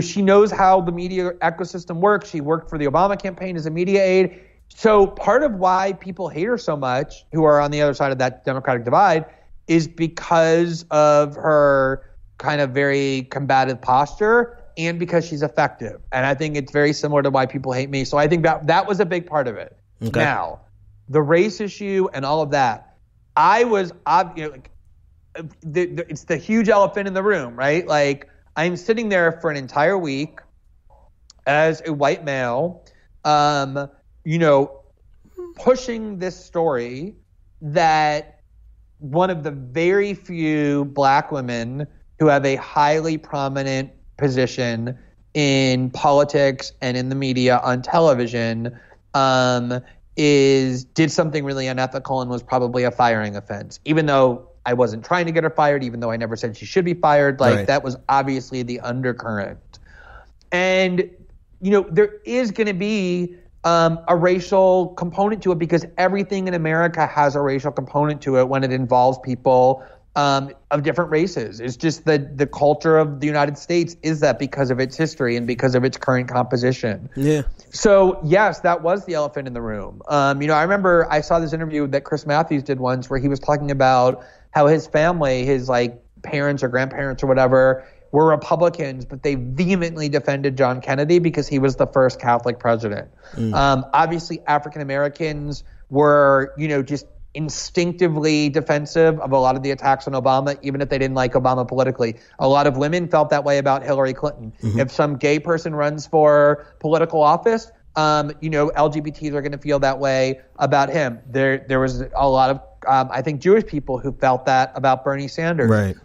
She knows how the media ecosystem works. She worked for the Obama campaign as a media aide. So part of why people hate her so much, who are on the other side of that Democratic divide, is because of her kind of very combative posture and because she's effective. And I think it's very similar to why people hate me. So I think that was a big part of it. Okay. Now, the race issue and all of that, it's the huge elephant in the room, right? Like, I'm sitting there for an entire week as a white male, pushing this story that one of the very few black women who have a highly prominent position in politics and in the media on television did something really unethical and was probably a firing offense, even though I wasn't trying to get her fired, even though I never said she should be fired. That was obviously the undercurrent. And, there is going to be a racial component to it because everything in America has a racial component to it when it involves people of different races. It's just the culture of the United States is that because of its history and because of its current composition. Yeah. So, yes, that was the elephant in the room. I remember I saw this interview that Chris Matthews did once where he was talking about how his family, his parents or grandparents or whatever, were Republicans, but they vehemently defended John Kennedy because he was the first Catholic president. Obviously, African Americans were, just instinctively defensive of a lot of the attacks on Obama, even if they didn't like Obama politically. A lot of women felt that way about Hillary Clinton. Mm-hmm. If some gay person runs for political office, LGBTs are going to feel that way about him. There was a lot of, I think, Jewish people who felt that about Bernie Sanders. Right.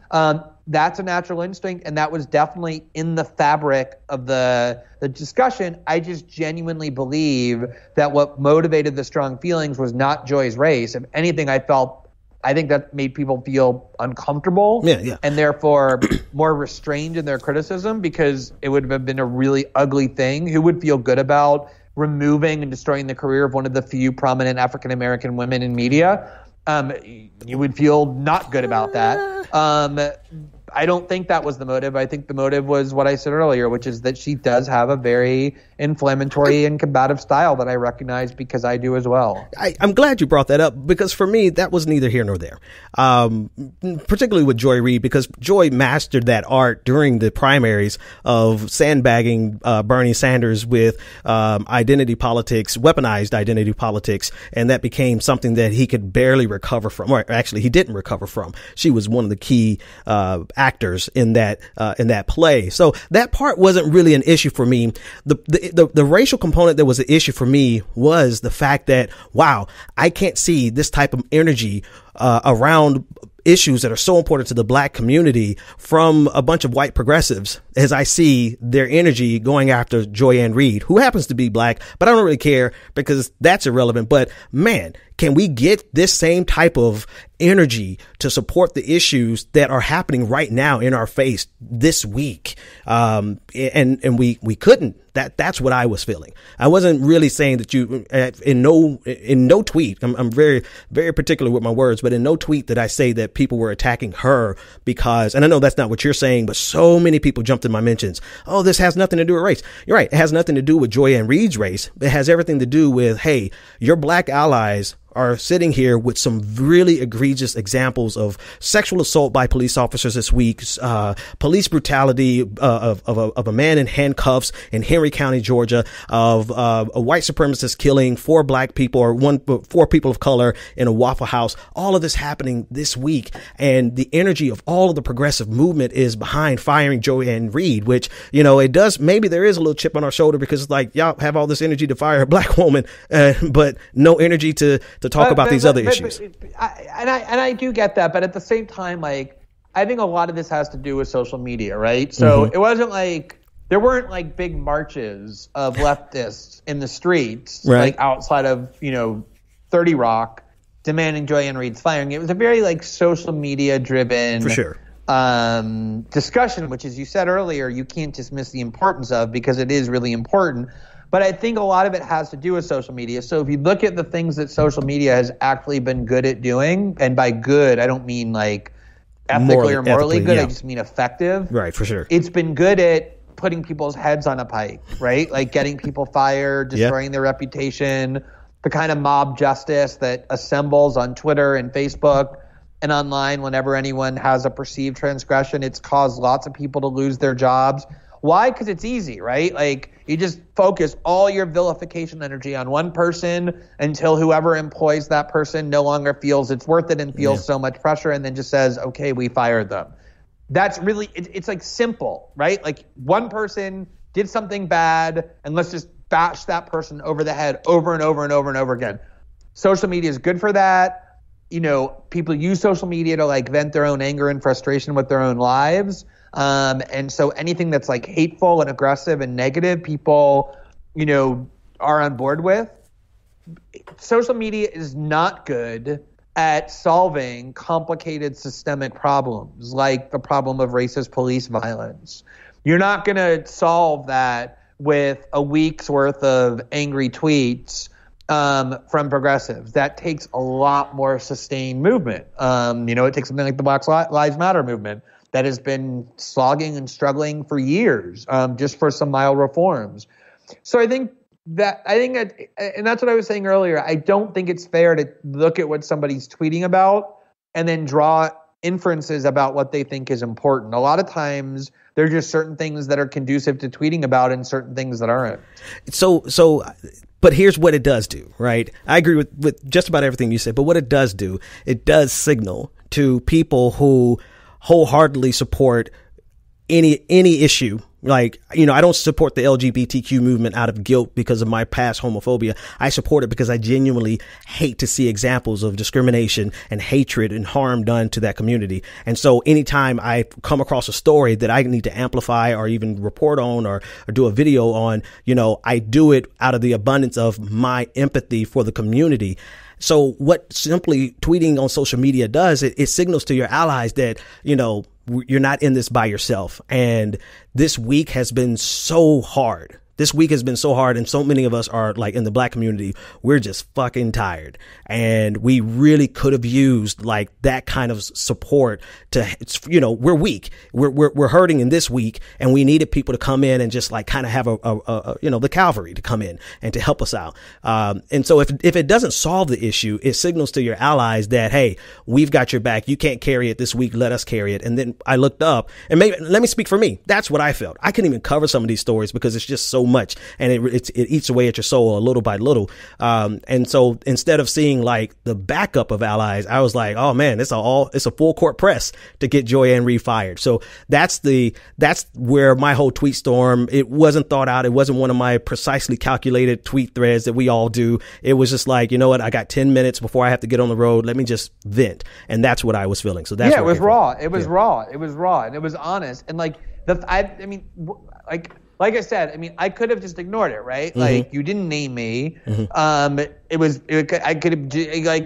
That's a natural instinct, and that was definitely in the fabric of the discussion. I just genuinely believe that what motivated the strong feelings was not Joy's race. If anything, I think that made people feel uncomfortable and therefore more restrained in their criticism because it would have been a really ugly thing. Who would feel good about removing and destroying the career of one of the few prominent African-American women in media? You would feel not good about that. I don't think that was the motive. I think the motive was what I said earlier, which is that she does have a very inflammatory and combative style that I recognize because I do as well. I'm glad you brought that up because for me, that was neither here nor there, particularly with Joy Reid, because Joy mastered that art during the primaries of sandbagging Bernie Sanders with identity politics, weaponized identity politics, and that became something that he could barely recover from, or actually he didn't recover from. She was one of the key actors in that play. So that part wasn't really an issue for me. The racial component that was an issue for me was the fact that, wow, I can't see this type of energy around issues that are so important to the black community from a bunch of white progressives as I see their energy going after Joy Ann Reid, who happens to be black, but I don't really care because that's irrelevant. But man, can we get this same type of energy to support the issues that are happening right now in our face this week? And we couldn't. That's what I was feeling. I wasn't really saying that you in no tweet. I'm very, very particular with my words, but in no tweet did I say that people were attacking her because, and I know that's not what you're saying, but so many people jumped in my mentions. Oh, this has nothing to do with race. You're right. It has nothing to do with Joy Ann Reid's race. It has everything to do with, hey, your black allies are sitting here with some really egregious examples of sexual assault by police officers this week, police brutality of a man in handcuffs in Henry County, Georgia, of a white supremacist killing 4 black people or 4 people of color in a Waffle House. All of this happening this week, and the energy of all of the progressive movement is behind firing Joy Ann Reid, which, you know, it does, maybe there is a little chip on our shoulder because it's like, y'all have all this energy to fire a black woman, but no energy to talk about these other issues. I do get that, but at the same time, like, I think a lot of this has to do with social media, right? So it wasn't like, there weren't like big marches of leftists in the streets, like outside of, 30 Rock, demanding Joy Ann Reid's firing. It was a very like social media driven, for sure, discussion, which, as you said earlier, you can't dismiss the importance of, because it is really important. But I think a lot of it has to do with social media. So if you look at the things that social media has actually been good at doing, and by good, I don't mean like ethically or morally good, I just mean effective. Right, for sure. It's been good at putting people's heads on a pike, right? Like getting people fired, destroying their reputation, the kind of mob justice that assembles on Twitter and Facebook and online whenever anyone has a perceived transgression. It's caused lots of people to lose their jobs. Why? Because it's easy, right? Like, you just focus all your vilification energy on one person until whoever employs that person no longer feels it's worth it and feels so much pressure, and then just says, okay, we fired them. That's really, it's like simple, right? Like, one person did something bad, and let's just bash that person over the head over and over and over and over again. Social media is good for that. People use social media to like vent their own anger and frustration with their own lives. And so anything that's like hateful and aggressive and negative, people, are on board with. Social media is not good at solving complicated systemic problems like the problem of racist police violence. You're not going to solve that with a week's worth of angry tweets from progressives. That takes a lot more sustained movement. It takes something like the Black Lives Matter movement that has been slogging and struggling for years, just for some mild reforms. So I think that, and that's what I was saying earlier, I don't think it's fair to look at what somebody's tweeting about and then draw inferences about what they think is important. A lot of times there are just certain things that are conducive to tweeting about and certain things that aren't. But here's what it does do, right? I agree with just about everything you said, but what it does do, it does signal to people who wholeheartedly support any issue. Like, I don't support the LGBTQ movement out of guilt because of my past homophobia. I support it because I genuinely hate to see examples of discrimination and hatred and harm done to that community. And so anytime I come across a story that I need to amplify or even report on or do a video on, I do it out of the abundance of my empathy for the community. So what simply tweeting on social media does, it signals to your allies that, you're not in this by yourself. And this week has been so hard. And so many of us are like in the black community, we're just fucking tired. And we really could have used like that kind of support to, we're weak. We're hurting in this week, and we needed people to come in and just like kind of have the cavalry to come in and to help us out. And so if it doesn't solve the issue, it signals to your allies that, hey, we've got your back. You can't carry it this week. Let us carry it. And then I looked up, and maybe let me speak for me. That's what I felt. I couldn't even cover some of these stories because it's just so much, and it eats away at your soul a little by little. And so instead of seeing like the backup of allies, I was like, oh man, it's a full court press to get Joy Ann Reid fired. So that's where my whole tweet storm, it wasn't thought out. It wasn't one of my precisely calculated tweet threads that we all do. It was just like, you know what? I got 10 minutes before I have to get on the road. Let me just vent. And that's what I was feeling. So that's, it was raw. It was raw. It was raw, and it was honest. And like like I said, I could have just ignored it, right? Mm-hmm. Like, you didn't name me. Mm-hmm. It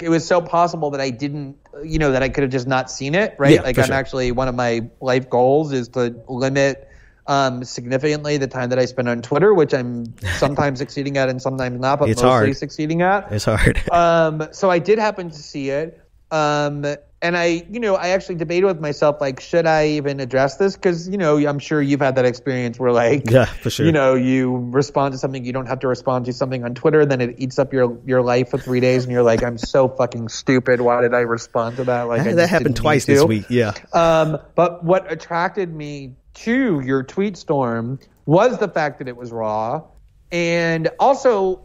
was so possible that I didn't, that I could have just not seen it, right? Yeah, I'm actually, one of my life goals is to limit significantly the time that I spend on Twitter, which I'm sometimes succeeding at and sometimes not, but it's mostly succeeding at. It's hard. So I did happen to see it. And I actually debated with myself, like, should I even address this? Because, I'm sure you've had that experience where, like, yeah, for sure. You respond to something, you don't have to respond to something on Twitter, then it eats up your life for 3 days, and you're like, I'm so fucking stupid. Why did I respond to that? Like, that happened twice this week. Yeah. But what attracted me to your tweet storm was the fact that it was raw, and also,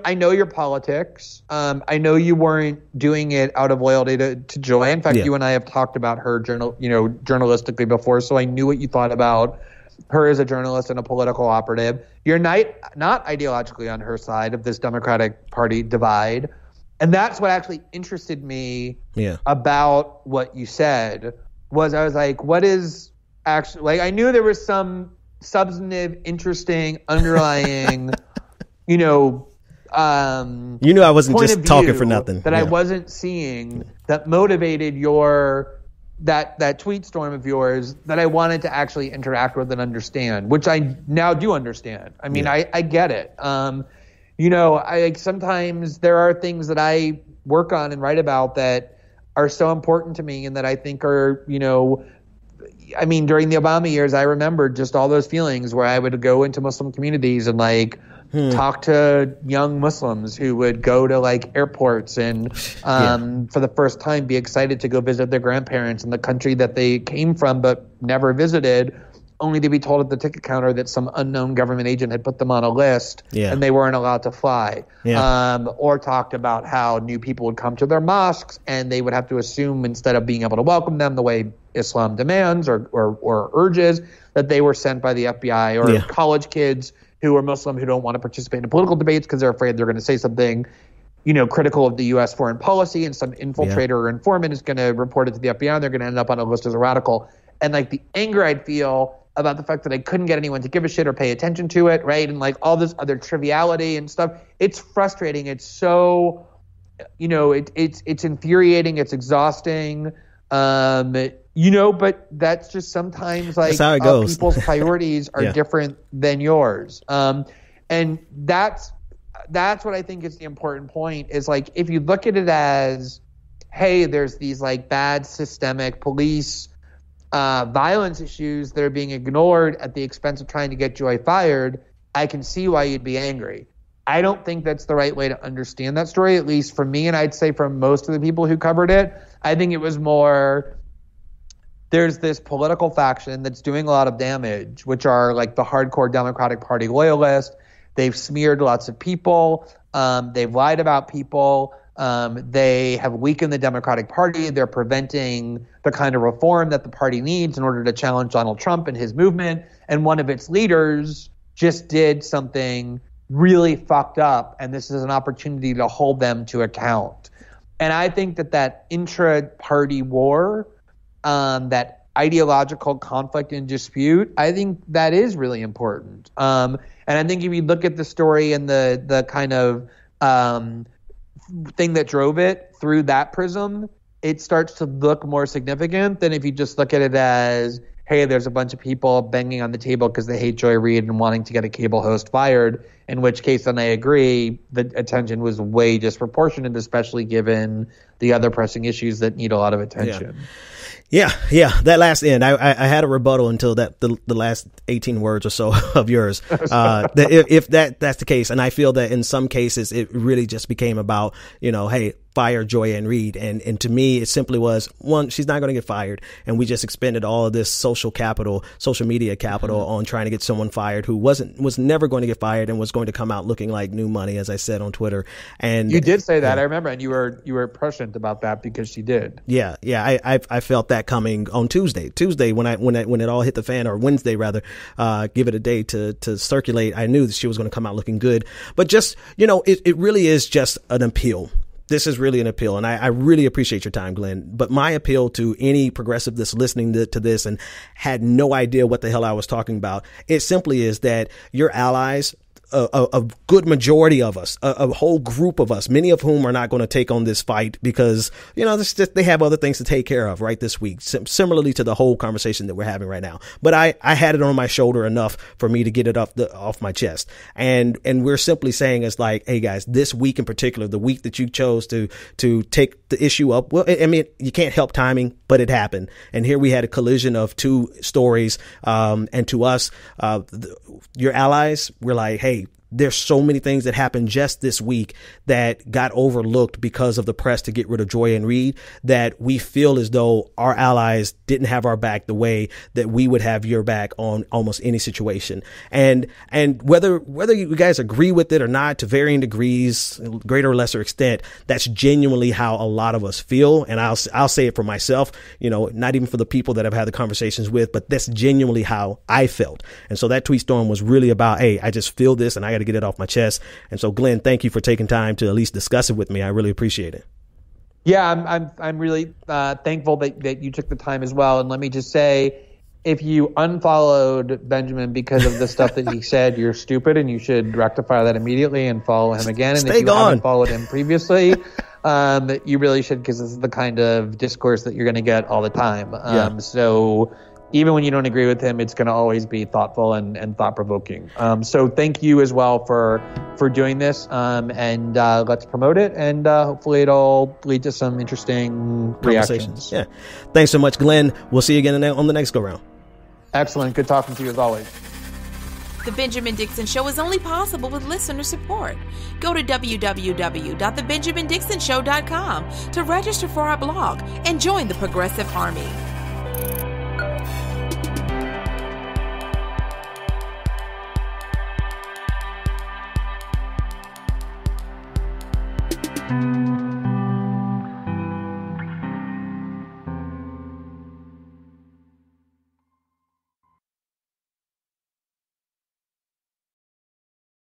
I know your politics. I know you weren't doing it out of loyalty to Joy. In fact, you and I have talked about her journalistically before, so I knew what you thought about her as a journalist and a political operative. You're not ideologically on her side of this Democratic Party divide. And that's what actually interested me about what you said, was I was like, what is actually, like, I knew there was some substantive, interesting, underlying, you knew I wasn't just talking for nothing. That I wasn't seeing that motivated that tweet storm of yours that I wanted to actually interact with and understand, which I now do understand. I mean, I get it. Sometimes there are things that I work on and write about that are so important to me and that I think are, during the Obama years, I remember just all those feelings where I would go into Muslim communities and talk to young Muslims who would go to airports and for the first time be excited to go visit their grandparents in the country that they came from but never visited, only to be told at the ticket counter that some unknown government agent had put them on a list and they weren't allowed to fly. Or talked about how new people would come to their mosques and they would have to assume, instead of being able to welcome them the way Islam demands or urges, that they were sent by the FBI, or college kids who are Muslim who don't want to participate in political debates because they're afraid they're going to say something, critical of the U.S. foreign policy, and some infiltrator or informant is going to report it to the FBI, and they're going to end up on a list as a radical. And the anger I'd feel about the fact that I couldn't get anyone to give a shit or pay attention to it, right? And all this other triviality and stuff. It's frustrating. It's so, it's infuriating. It's exhausting. But that's just sometimes that's how it goes. People's priorities are different than yours. And that's what I think is the important point, is if you look at it as, hey, there's these bad systemic police violence issues that are being ignored at the expense of trying to get Joy fired, I can see why you'd be angry. I don't think that's the right way to understand that story, at least for me, and I'd say for most of the people who covered it. I think it was more, there's this political faction that's doing a lot of damage, which are the hardcore Democratic Party loyalists. They've smeared lots of people. They've lied about people. They have weakened the Democratic Party. They're preventing the kind of reform that the party needs in order to challenge Donald Trump and his movement. And one of its leaders just did something really fucked up, and this is an opportunity to hold them to account. And I think that intra-party war, that ideological conflict and dispute, I think that is really important. And I think if you look at the story and the kind of thing that drove it through that prism, it starts to look more significant than if you just look at it as, hey, there's a bunch of people banging on the table because they hate Joy Reid and wanting to get a cable host fired, in which case, then I agree, the attention was way disproportionate, especially given the other pressing issues that need a lot of attention. Yeah. That last end, I had a rebuttal until the last 18 words or so of yours. If that's the case, and I feel that in some cases it really just became about, hey, fire Joy Ann Reid. And to me, it simply was, one, she's not going to get fired. And we just expended all of this social media capital on trying to get someone fired who was never going to get fired and was going to come out looking like new money, as I said on Twitter. And you did say that, I remember, and you were prescient about that because she did. Yeah. I felt that coming on Tuesday when it all hit the fan, or Wednesday rather, give it a day to circulate. I knew that she was going to come out looking good, but just, it really is just an appeal. This is really an appeal, and I really appreciate your time, Glenn. But my appeal to any progressive that's listening to this and had no idea what the hell I was talking about, it simply is that your allies, a good majority of us, a whole group of us, many of whom are not going to take on this fight because, they have other things to take care of right this week, similarly to the whole conversation that we're having right now. But I had it on my shoulder enough for me to get it off my chest. And we're simply saying, it's hey guys, this week in particular, the week that you chose to take the issue up. Well, I mean, you can't help timing, but it happened. And here we had a collision of two stories. And to us, your allies, we're like, hey, there's so many things that happened just this week that got overlooked because of the press to get rid of Joy Ann Reid, that we feel as though our allies didn't have our back the way that we would have your back on almost any situation. And whether you guys agree with it or not, to varying degrees, greater or lesser extent, that's genuinely how a lot of us feel. And I'll say it for myself, not even for the people that I've had the conversations with, but that's genuinely how I felt. And so that tweet storm was really about, hey, I just feel this and I got to get it off my chest. And so, Glenn, thank you for taking time to at least discuss it with me. I really appreciate it. Yeah, I'm really thankful that you took the time as well. And let me just say, if you unfollowed Benjamin because of the stuff that he said, you're stupid, and you should rectify that immediately and follow him again. And if you haven't followed him previously, you really should, because this is the kind of discourse that you're going to get all the time. So even when you don't agree with him, it's going to always be thoughtful and thought-provoking. So thank you as well for doing this, and let's promote it, and hopefully it'll lead to some interesting reactions. Yeah. Thanks so much, Glenn. We'll see you again on the next go-round. Excellent. Good talking to you as always. The Benjamin Dixon Show is only possible with listener support. Go to www.thebenjamindixonshow.com to register for our blog and join the Progressive Army.